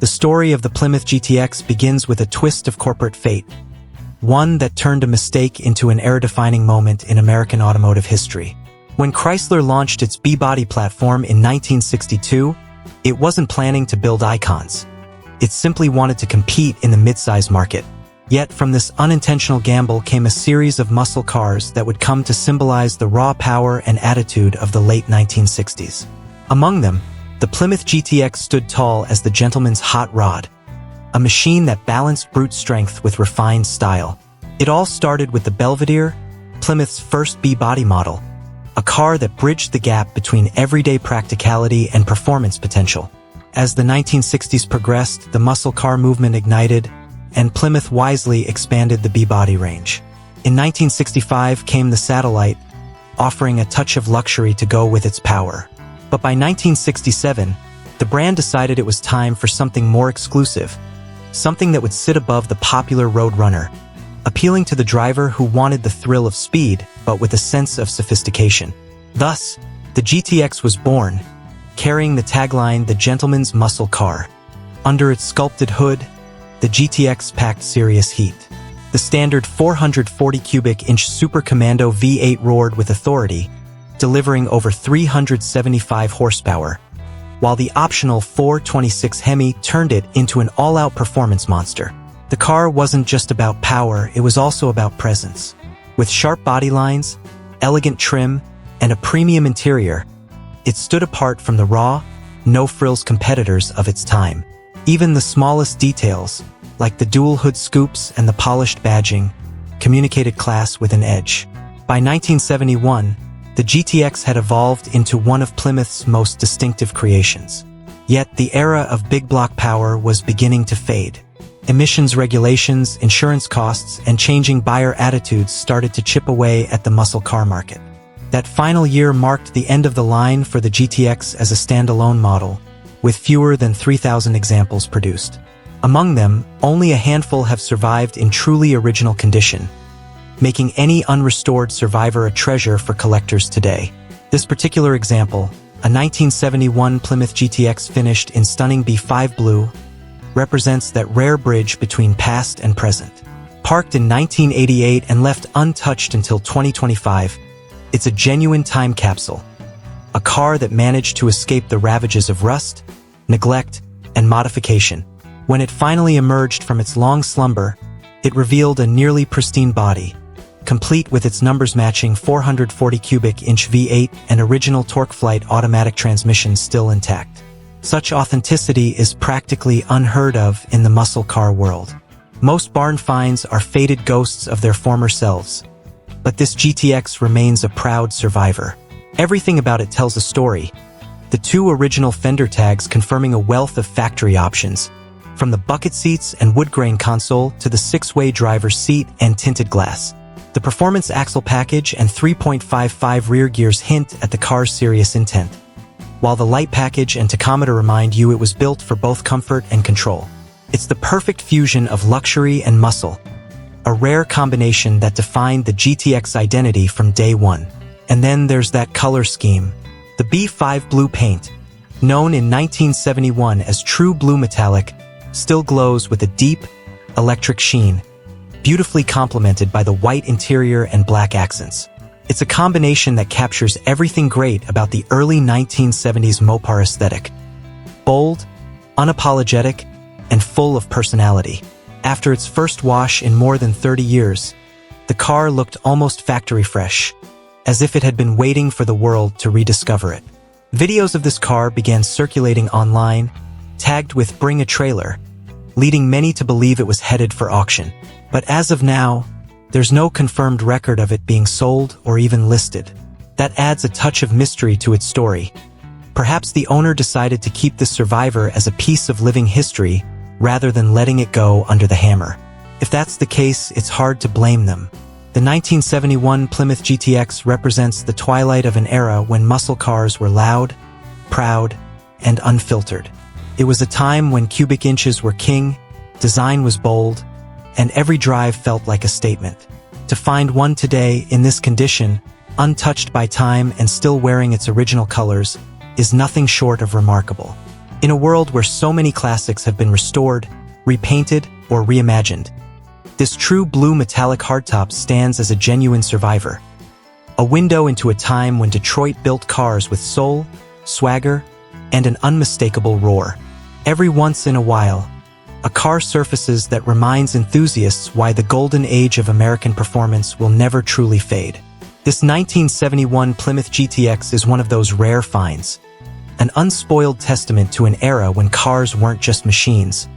The story of the Plymouth GTX begins with a twist of corporate fate, one that turned a mistake into an era-defining moment in American automotive history. When Chrysler launched its B-body platform in 1962, it wasn't planning to build icons. It simply wanted to compete in the midsize market. Yet from this unintentional gamble came a series of muscle cars that would come to symbolize the raw power and attitude of the late 1960s. Among them, the Plymouth GTX stood tall as the gentleman's hot rod, a machine that balanced brute strength with refined style. It all started with the Belvedere, Plymouth's first B-body model, a car that bridged the gap between everyday practicality and performance potential. As the 1960s progressed, the muscle car movement ignited, and Plymouth wisely expanded the B-body range. In 1965 came the Satellite, offering a touch of luxury to go with its power. But by 1967, the brand decided it was time for something more exclusive, something that would sit above the popular Road Runner, appealing to the driver who wanted the thrill of speed, but with a sense of sophistication. Thus, the GTX was born, carrying the tagline, "The Gentleman's Muscle Car." Under its sculpted hood, the GTX packed serious heat. The standard 440 cubic inch Super Commando V8 roared with authority, delivering over 375 horsepower, while the optional 426 Hemi turned it into an all-out performance monster. The car wasn't just about power, it was also about presence. With sharp body lines, elegant trim, and a premium interior, it stood apart from the raw, no-frills competitors of its time. Even the smallest details, like the dual hood scoops and the polished badging, communicated class with an edge. By 1971, the GTX had evolved into one of Plymouth's most distinctive creations. Yet the era of big block power was beginning to fade. Emissions regulations, insurance costs, and changing buyer attitudes started to chip away at the muscle car market. That final year marked the end of the line for the GTX as a standalone model, with fewer than 3,000 examples produced. Among them, only a handful have survived in truly original condition, making any unrestored survivor a treasure for collectors today. This particular example, a 1971 Plymouth GTX finished in stunning B5 blue, represents that rare bridge between past and present. Parked in 1988 and left untouched until 2025, it's a genuine time capsule, a car that managed to escape the ravages of rust, neglect, and modification. When it finally emerged from its long slumber, it revealed a nearly pristine body, complete with its numbers-matching 440 cubic inch V8 and original TorqueFlite automatic transmission still intact. Such authenticity is practically unheard of in the muscle car world. Most barn finds are faded ghosts of their former selves, but this GTX remains a proud survivor. Everything about it tells a story. The two original fender tags confirming a wealth of factory options, from the bucket seats and wood grain console to the 6-way driver's seat and tinted glass. The performance axle package and 3.55 rear gears hint at the car's serious intent, while the light package and tachometer remind you it was built for both comfort and control. It's the perfect fusion of luxury and muscle, a rare combination that defined the GTX identity from day one. And then there's that color scheme. The B5 blue paint, known in 1971 as true blue metallic, still glows with a deep, electric sheen, beautifully complemented by the white interior and black accents. It's a combination that captures everything great about the early 1970s Mopar aesthetic. Bold, unapologetic, and full of personality. After its first wash in more than 30 years, the car looked almost factory fresh, as if it had been waiting for the world to rediscover it. Videos of this car began circulating online, tagged with "Bring a Trailer," leading many to believe it was headed for auction. But as of now, there's no confirmed record of it being sold or even listed. That adds a touch of mystery to its story. Perhaps the owner decided to keep this survivor as a piece of living history rather than letting it go under the hammer. If that's the case, it's hard to blame them. The 1971 Plymouth GTX represents the twilight of an era when muscle cars were loud, proud, and unfiltered. It was a time when cubic inches were king, design was bold, and every drive felt like a statement. To find one today in this condition, untouched by time and still wearing its original colors, is nothing short of remarkable. In a world where so many classics have been restored, repainted, or reimagined, this true blue metallic hardtop stands as a genuine survivor. A window into a time when Detroit built cars with soul, swagger, and an unmistakable roar. Every once in a while, a car surfaces that reminds enthusiasts why the golden age of American performance will never truly fade. This 1971 Plymouth GTX is one of those rare finds, an unspoiled testament to an era when cars weren't just machines,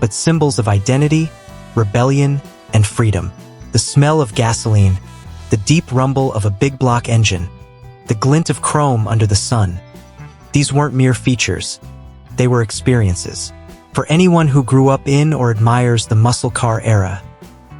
but symbols of identity, rebellion, and freedom. The smell of gasoline, the deep rumble of a big block engine, the glint of chrome under the sun. These weren't mere features, they were experiences. For anyone who grew up in or admires the muscle car era,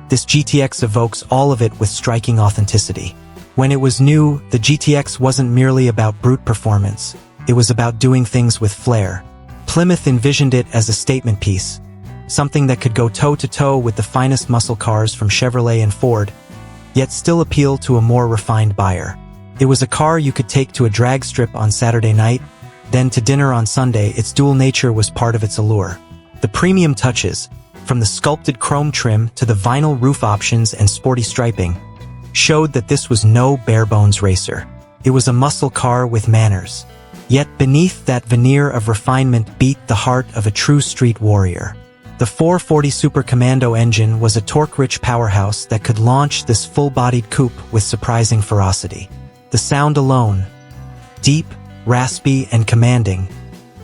this GTX evokes all of it with striking authenticity. When it was new, the GTX wasn't merely about brute performance, it was about doing things with flair. Plymouth envisioned it as a statement piece, something that could go toe-to-toe with the finest muscle cars from Chevrolet and Ford, yet still appeal to a more refined buyer. It was a car you could take to a drag strip on Saturday night, then to dinner on Sunday. Its dual nature was part of its allure. The premium touches, from the sculpted chrome trim to the vinyl roof options and sporty striping, showed that this was no bare-bones racer. It was a muscle car with manners. Yet beneath that veneer of refinement beat the heart of a true street warrior. The 440 Super Commando engine was a torque-rich powerhouse that could launch this full-bodied coupe with surprising ferocity. The sound alone, deep, raspy, and commanding,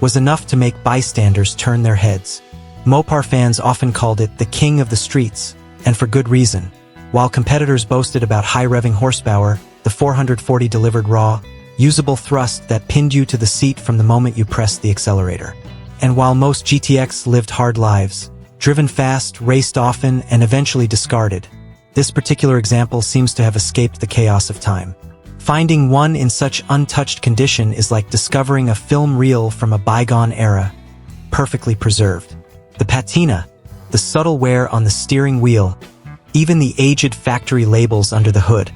was enough to make bystanders turn their heads. Mopar fans often called it the king of the streets, and for good reason. While competitors boasted about high-revving horsepower, the 440 delivered raw, usable thrust that pinned you to the seat from the moment you pressed the accelerator. And while most GTX lived hard lives, driven fast, raced often, and eventually discarded, this particular example seems to have escaped the chaos of time. Finding one in such untouched condition is like discovering a film reel from a bygone era, perfectly preserved. The patina, the subtle wear on the steering wheel, even the aged factory labels under the hood,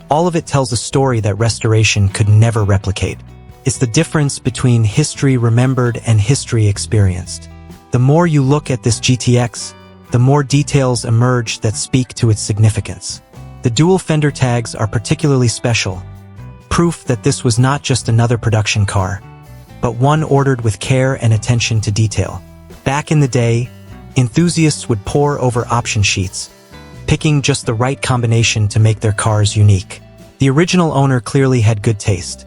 all of it tells a story that restoration could never replicate. It's the difference between history remembered and history experienced. The more you look at this GTX, the more details emerge that speak to its significance. The dual fender tags are particularly special, proof that this was not just another production car, but one ordered with care and attention to detail. Back in the day, enthusiasts would pore over option sheets, picking just the right combination to make their cars unique. The original owner clearly had good taste.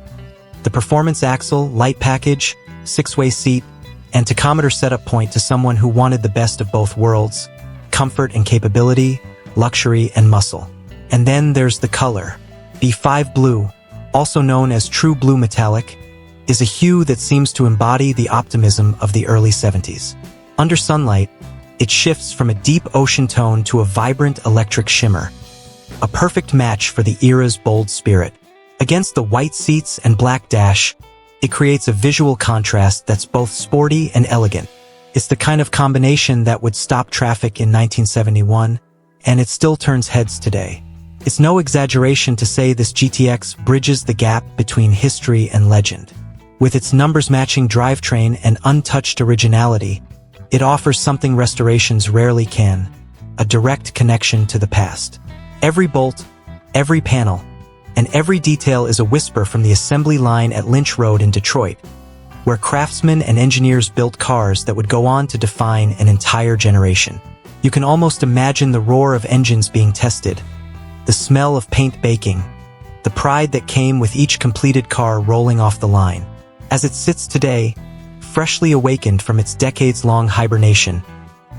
The performance axle, light package, 6-way seat, and tachometer setup point to someone who wanted the best of both worlds, comfort and capability, luxury and muscle. And then there's the color. B5 blue, also known as true blue metallic, is a hue that seems to embody the optimism of the early 70s. Under sunlight, it shifts from a deep ocean tone to a vibrant electric shimmer, a perfect match for the era's bold spirit. Against the white seats and black dash, it creates a visual contrast that's both sporty and elegant. It's the kind of combination that would stop traffic in 1971, and it still turns heads today. It's no exaggeration to say this GTX bridges the gap between history and legend. With its numbers-matching drivetrain and untouched originality, it offers something restorations rarely can, a direct connection to the past. Every bolt, every panel, and every detail is a whisper from the assembly line at Lynch Road in Detroit, where craftsmen and engineers built cars that would go on to define an entire generation. You can almost imagine the roar of engines being tested, the smell of paint baking, the pride that came with each completed car rolling off the line. As it sits today, freshly awakened from its decades-long hibernation,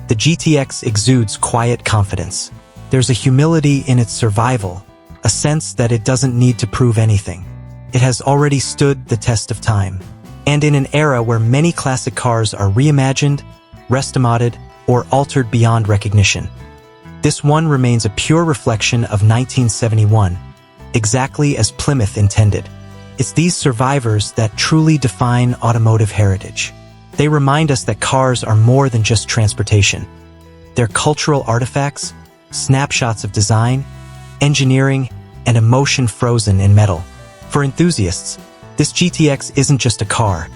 the GTX exudes quiet confidence. There's a humility in its survival, a sense that it doesn't need to prove anything. It has already stood the test of time. And in an era where many classic cars are reimagined, restomodded, or altered beyond recognition, this one remains a pure reflection of 1971, exactly as Plymouth intended. It's these survivors that truly define automotive heritage. They remind us that cars are more than just transportation. They're cultural artifacts, snapshots of design, engineering, and emotion frozen in metal. For enthusiasts, this GTX isn't just a car.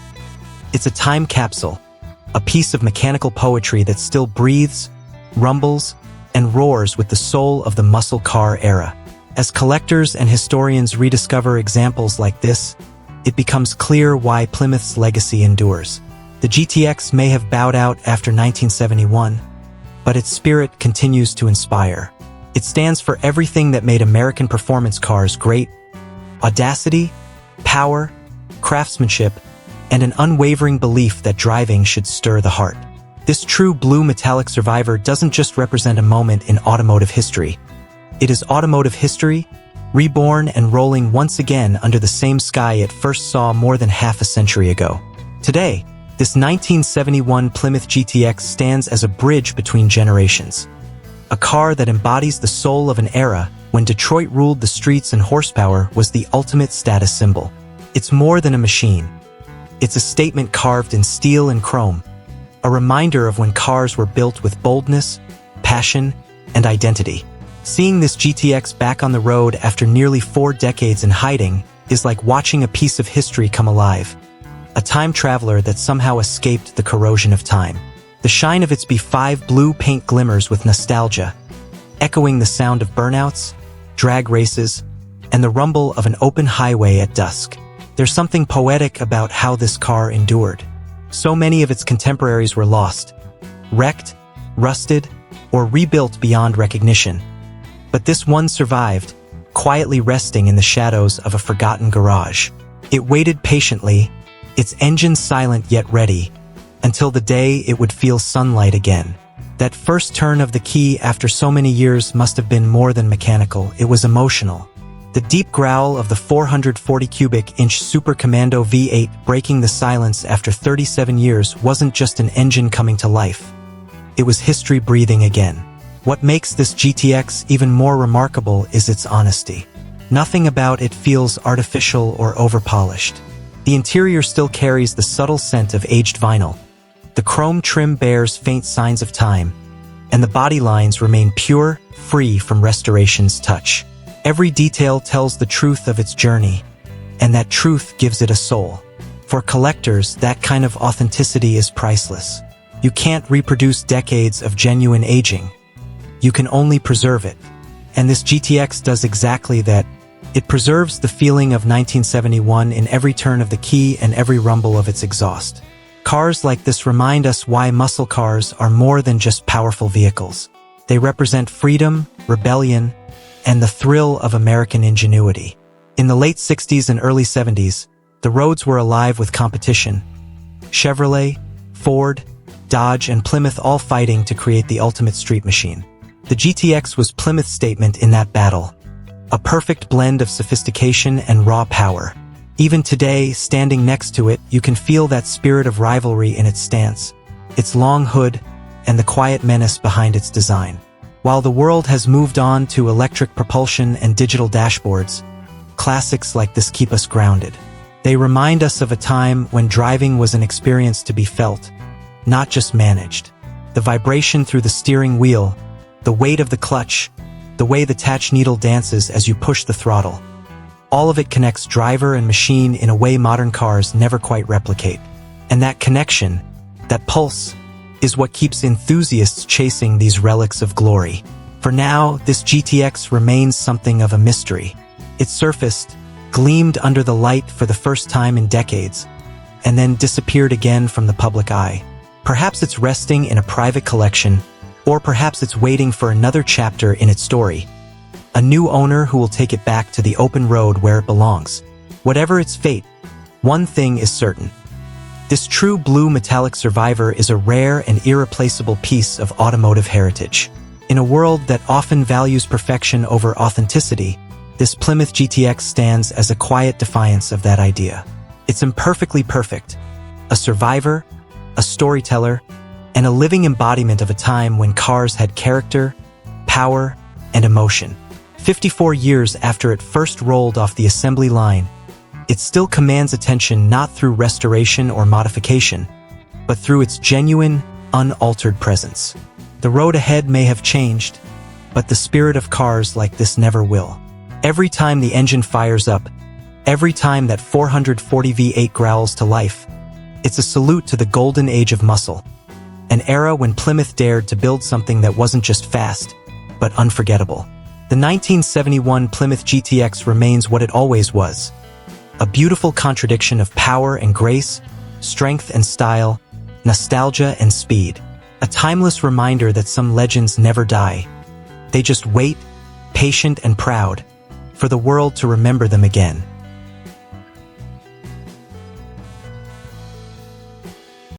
It's a time capsule, a piece of mechanical poetry that still breathes, rumbles, and roars with the soul of the muscle car era. As collectors and historians rediscover examples like this, it becomes clear why Plymouth's legacy endures. The GTX may have bowed out after 1971, but its spirit continues to inspire. It stands for everything that made American performance cars great: audacity, power, craftsmanship, and an unwavering belief that driving should stir the heart. This true blue metallic survivor doesn't just represent a moment in automotive history. It is automotive history, reborn and rolling once again under the same sky it first saw more than half a century ago. Today, this 1971 Plymouth GTX stands as a bridge between generations. A car that embodies the soul of an era when Detroit ruled the streets and horsepower was the ultimate status symbol. It's more than a machine. It's a statement carved in steel and chrome, a reminder of when cars were built with boldness, passion, and identity. Seeing this GTX back on the road after nearly 4 decades in hiding is like watching a piece of history come alive. A time traveler that somehow escaped the corrosion of time. The shine of its B5 blue paint glimmers with nostalgia, echoing the sound of burnouts, drag races, and the rumble of an open highway at dusk. There's something poetic about how this car endured. So many of its contemporaries were lost, wrecked, rusted, or rebuilt beyond recognition. But this one survived, quietly resting in the shadows of a forgotten garage. It waited patiently, its engine silent yet ready, until the day it would feel sunlight again. That first turn of the key after so many years must have been more than mechanical, it was emotional. The deep growl of the 440 cubic inch Super Commando V8 breaking the silence after 37 years wasn't just an engine coming to life. It was history breathing again. What makes this GTX even more remarkable is its honesty. Nothing about it feels artificial or overpolished. The interior still carries the subtle scent of aged vinyl. The chrome trim bears faint signs of time, and the body lines remain pure, free from restoration's touch. Every detail tells the truth of its journey, and that truth gives it a soul. For collectors, that kind of authenticity is priceless. You can't reproduce decades of genuine aging. You can only preserve it. And this GTX does exactly that. It preserves the feeling of 1971 in every turn of the key and every rumble of its exhaust. Cars like this remind us why muscle cars are more than just powerful vehicles. They represent freedom, rebellion, and the thrill of American ingenuity. In the late 60s and early 70s, the roads were alive with competition. Chevrolet, Ford, Dodge, and Plymouth all fighting to create the ultimate street machine. The GTX was Plymouth's statement in that battle. A perfect blend of sophistication and raw power. Even today, standing next to it, you can feel that spirit of rivalry in its stance, its long hood, and the quiet menace behind its design. While the world has moved on to electric propulsion and digital dashboards, classics like this keep us grounded. They remind us of a time when driving was an experience to be felt, not just managed. The vibration through the steering wheel, the weight of the clutch, the way the touch needle dances as you push the throttle. All of it connects driver and machine in a way modern cars never quite replicate. And that connection, that pulse, is what keeps enthusiasts chasing these relics of glory. For now, this GTX remains something of a mystery. It surfaced, gleamed under the light for the first time in decades, and then disappeared again from the public eye. Perhaps it's resting in a private collection, or perhaps it's waiting for another chapter in its story. A new owner who will take it back to the open road where it belongs. Whatever its fate, one thing is certain. This true blue metallic survivor is a rare and irreplaceable piece of automotive heritage. In a world that often values perfection over authenticity, this Plymouth GTX stands as a quiet defiance of that idea. It's imperfectly perfect, a survivor, a storyteller, and a living embodiment of a time when cars had character, power, and emotion. 54 years after it first rolled off the assembly line, it still commands attention not through restoration or modification, but through its genuine, unaltered presence. The road ahead may have changed, but the spirit of cars like this never will. Every time the engine fires up, every time that 440 V8 growls to life, It's a salute to the golden age of muscle, an era when Plymouth dared to build something that wasn't just fast, but unforgettable. The 1971 Plymouth GTX remains what it always was, a beautiful contradiction of power and grace, strength and style, nostalgia and speed. A timeless reminder that some legends never die. They just wait, patient and proud, for the world to remember them again.